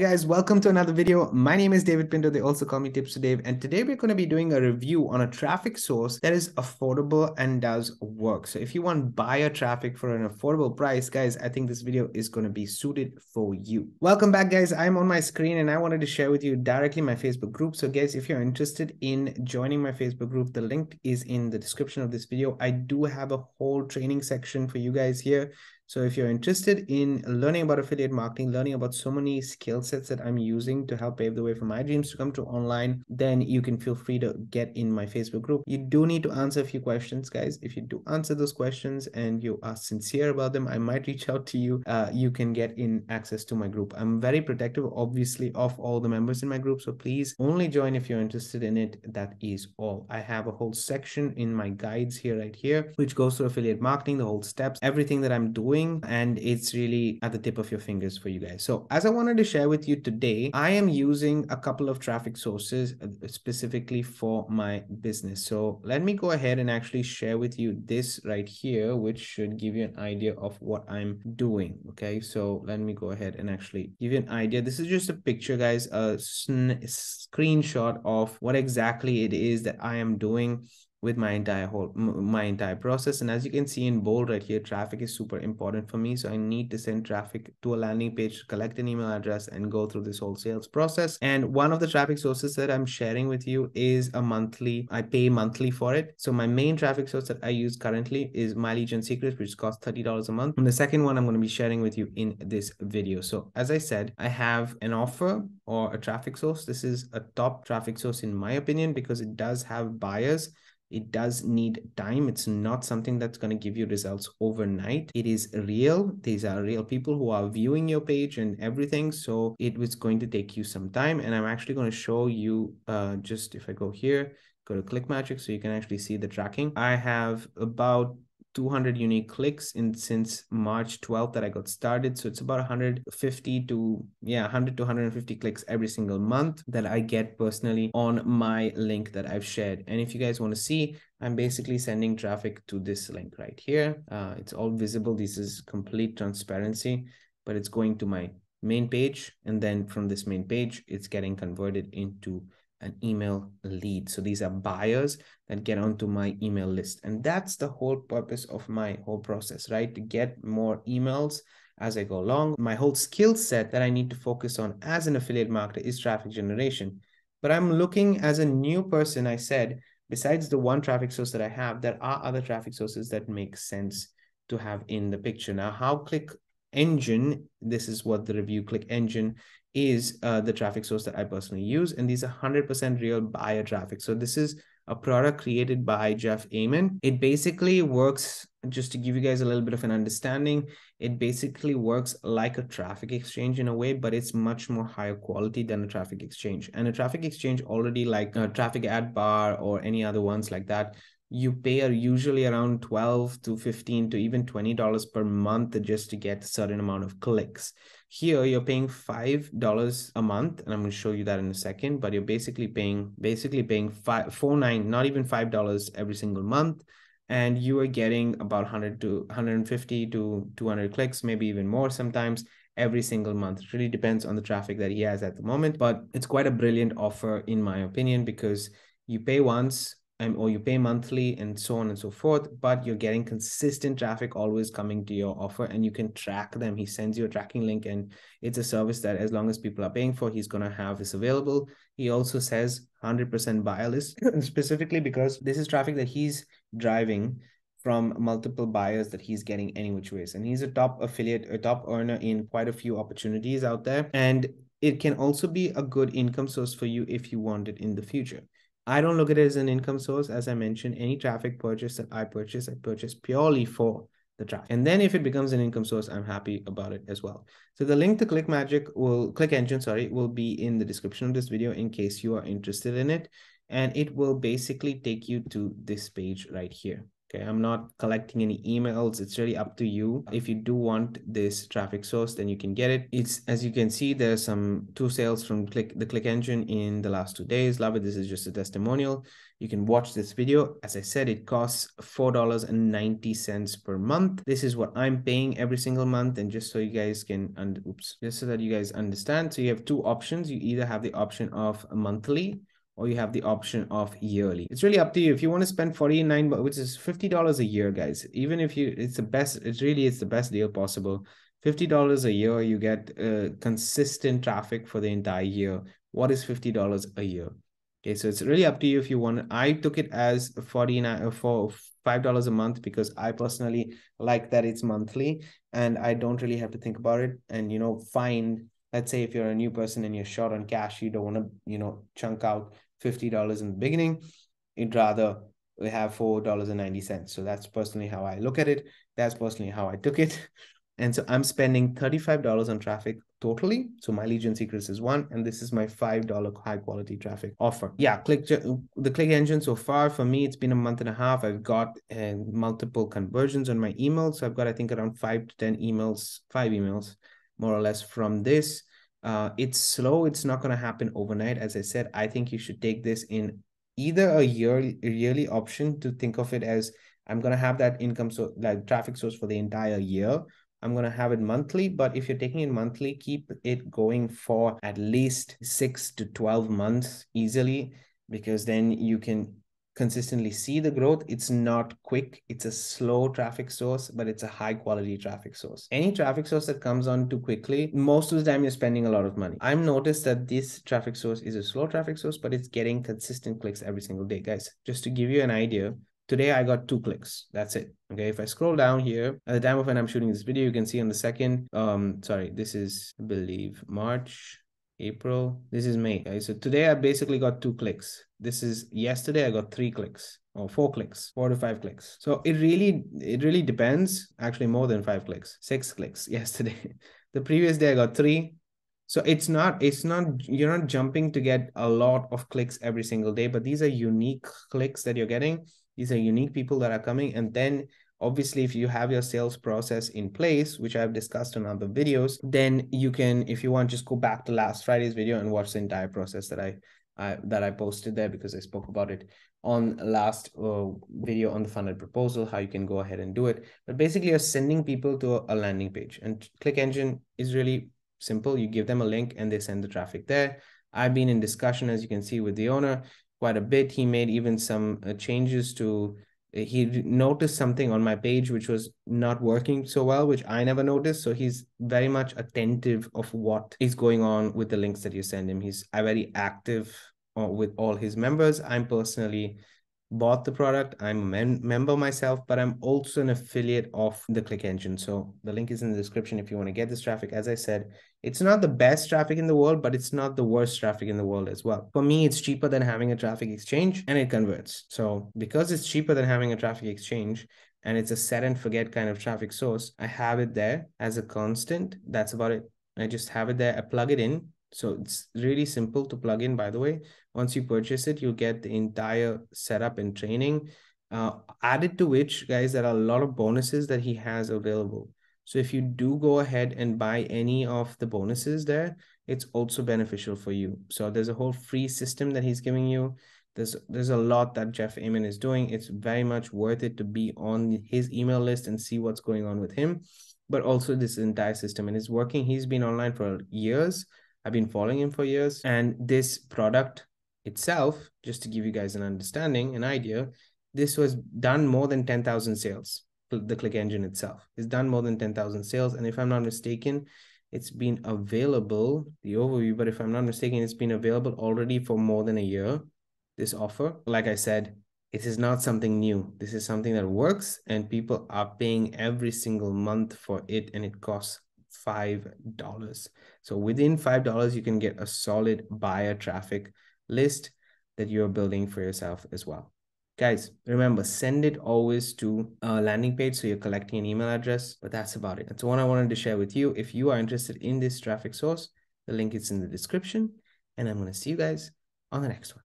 guys, welcome to another video. My name is David Pinto. They also call me Tips to Dave. And today we're going to be doing a review on a traffic source that is affordable and does work. So if you want buyer traffic for an affordable price, guys, I think this video is going to be suited for you. Welcome back, guys. I'm on my screen and I wanted to share with you directly my Facebook group. So guys, if you're interested in joining my Facebook group, the link is in the description of this video. I do have a whole training section for you guys here. So if you're interested in learning about affiliate marketing, learning about so many skill sets that I'm using to help pave the way for my dreams to come true online, then you can feel free to get in my Facebook group. You do need to answer a few questions, guys. If you do answer those questions and you are sincere about them, I might reach out to you. You can get in access to my group. I'm very protective, obviously, of all the members in my group. So please only join if you're interested in it. That is all. I have a whole section in my guides here, right here, which goes through affiliate marketing, the whole steps, everything that I'm doing. And it's really at the tip of your fingers for you guys. So as I wanted to share with you today, I am using a couple of traffic sources specifically for my business. So let me go ahead and actually share with you this right here, which should give you an idea of what I'm doing. Okay, so let me go ahead and actually give you an idea. This is just a picture, guys, a screenshot of what exactly it is that I am doing with my entire process. And as you can see in bold right here, traffic is super important for me. So I need to send traffic to a landing page, collect an email address, and go through this whole sales process. And one of the traffic sources that I'm sharing with you is I pay monthly for it. So my main traffic source that I use currently is My Legion Secrets, which costs $30 a month. And the second one I'm going to be sharing with you in this video. So as I said, I have an offer or a traffic source. This is a top traffic source in my opinion, because it does have buyers. It does need time. It's not something that's going to give you results overnight. It is real. These are real people who are viewing your page and everything. So it was going to take you some time. And I'm actually going to show you just if I go here, go to ClickMagick so you can actually see the tracking. I have about 200 unique clicks since March 12th that I got started. So it's about 150 to 150 clicks every single month that I get personally on my link that I've shared. And if you guys want to see, I'm basically sending traffic to this link right here. It's all visible. This is complete transparency, but it's going to my main page. And then from this main page, it's getting converted into an email lead. So these are buyers that get onto my email list. And that's the whole purpose of my whole process, right? To get more emails as I go along. My whole skill set that I need to focus on as an affiliate marketer is traffic generation. But I'm looking as a new person, I said, besides the one traffic source that I have, there are other traffic sources that make sense to have in the picture. Now, how Click Engine, this is what the review Click Engine is, the traffic source that I personally use. And these are 100% real buyer traffic. So this is a product created by Jeff Amen. It basically works, just to give you guys a little bit of an understanding, it basically works like a traffic exchange in a way, but it's much more higher quality than a traffic exchange. And a traffic exchange already, like a traffic ad bar or any other ones like that, you pay usually around $12 to $15 to even $20 per month just to get a certain amount of clicks. Here, you're paying $5 a month, and I'm going to show you that in a second, but you're basically paying $4.9, not even $5 every single month. And you are getting about 100 to 150 to 200 clicks, maybe even more sometimes, every single month. It really depends on the traffic that he has at the moment, but it's quite a brilliant offer in my opinion, because you pay once, or you pay monthly and so on and so forth, but you're getting consistent traffic always coming to your offer, and you can track them. He sends you a tracking link, and it's a service that as long as people are paying for, he's going to have this available. He also says 100% buyer list, specifically because this is traffic that he's driving from multiple buyers that he's getting any which ways. And he's a top affiliate, a top earner in quite a few opportunities out there. And it can also be a good income source for you if you want it in the future. I don't look at it as an income source. As I mentioned, any traffic purchase that I purchase purely for the traffic. And then if it becomes an income source, I'm happy about it as well. So the link to Click Engine will be in the description of this video in case you are interested in it. And it will basically take you to this page right here. Okay, I'm not collecting any emails. It's really up to you. If you do want this traffic source, then you can get it. It's, as you can see, there's some 2 sales from the click engine in the last 2 days. Love it. This is just a testimonial. You can watch this video. As I said, it costs $4.90 per month. This is what I'm paying every single month. And just so you guys can, just so that you guys understand. So you have 2 options. You either have the option of monthly, or you have the option of yearly. It's really up to you. If you want to spend $49, which is $50 a year, guys, even if you, it's the best, it's the best deal possible. $50 a year, you get consistent traffic for the entire year. What is $50 a year? Okay, so it's really up to you if you want. I took it as $5 a month because I personally like that it's monthly and I don't really have to think about it. And, you know, let's say if you're a new person and you're short on cash, you don't want to, you know, chunk out $50 in the beginning. You'd rather have $4.90. So that's personally how I look at it. That's personally how I took it. And so I'm spending $35 on traffic totally. So my Legion Secrets is 1, and this is my $5 high quality traffic offer. Yeah, the click engine so far for me, it's been a month and a half. I've got multiple conversions on my emails. So I've got, I think, around 5 to 10 emails, 5 emails more or less from this. It's slow. It's not going to happen overnight. As I said, I think you should take this in either a yearly option to think of it as I'm going to have that income, so like traffic source for the entire year. I'm going to have it monthly, but if you're taking it monthly, keep it going for at least 6 to 12 months easily, because then you can consistently see the growth. It's not quick. It's a slow traffic source, but it's a high quality traffic source. Any traffic source that comes on too quickly, most of the time you're spending a lot of money. I've noticed that this traffic source is a slow traffic source, but it's getting consistent clicks every single day. Guys, just to give you an idea, today I got 2 clicks. That's it. Okay. If I scroll down here at the time of when I'm shooting this video, you can see on the second, this is, I believe, March, April. This is May. Okay. So today I basically got 2 clicks. This is yesterday I got 3 clicks or 4 clicks, 4 to 5 clicks. So it really depends. Actually, more than 5 clicks, 6 clicks yesterday. The previous day I got 3. So you're not jumping to get a lot of clicks every single day, but these are unique clicks that you're getting. These are unique people that are coming. And then obviously, if you have your sales process in place, which I've discussed on other videos, then you can, if you want, just go back to last Friday's video and watch the entire process that I posted there, because I spoke about it on last video on the funded proposal, how you can go ahead and do it. But basically, you're sending people to a landing page, and Click Engine is really simple. You give them a link and they send the traffic there. I've been in discussion, as you can see, with the owner quite a bit. He made even some changes to, he noticed something on my page which was not working so well, which I never noticed. So he's very much attentive of what is going on with the links that you send him. He's very active with all his members. I'm personally bought the product. I'm a member myself, but I'm also an affiliate of the Click Engine. So the link is in the description if you want to get this traffic. As I said, it's not the best traffic in the world, but it's not the worst traffic in the world as well. For me, it's cheaper than having a traffic exchange, and it converts. So because it's cheaper than having a traffic exchange, and it's a set and forget kind of traffic source, I have it there as a constant. That's about it. I just have it there. I plug it in. So it's really simple to plug in, by the way. Once you purchase it, you'll get the entire setup and training. Added to which, guys, there are a lot of bonuses that he has available. So if you do go ahead and buy any of the bonuses there, it's also beneficial for you. So there's a whole free system that he's giving you. There's a lot that Jeff Amen is doing. It's very much worth it to be on his email list and see what's going on with him. But also this entire system, and it's working. He's been online for years. I've been following him for years. And this product itself, just to give you guys an understanding, an idea, this was done more than 10,000 sales. The Click Engine itself is done more than 10,000 sales. And if I'm not mistaken, it's been available, the overview, but if I'm not mistaken, it's been available already for more than a year, this offer. Like I said, it is not something new. This is something that works, and people are paying every single month for it, and it costs $5. So within $5, you can get a solid buyer traffic list that you're building for yourself as well. Guys, remember, send it always to a landing page so you're collecting an email address, but that's about it. That's what I wanted to share with you. If you are interested in this traffic source, the link is in the description, and I'm going to see you guys on the next one.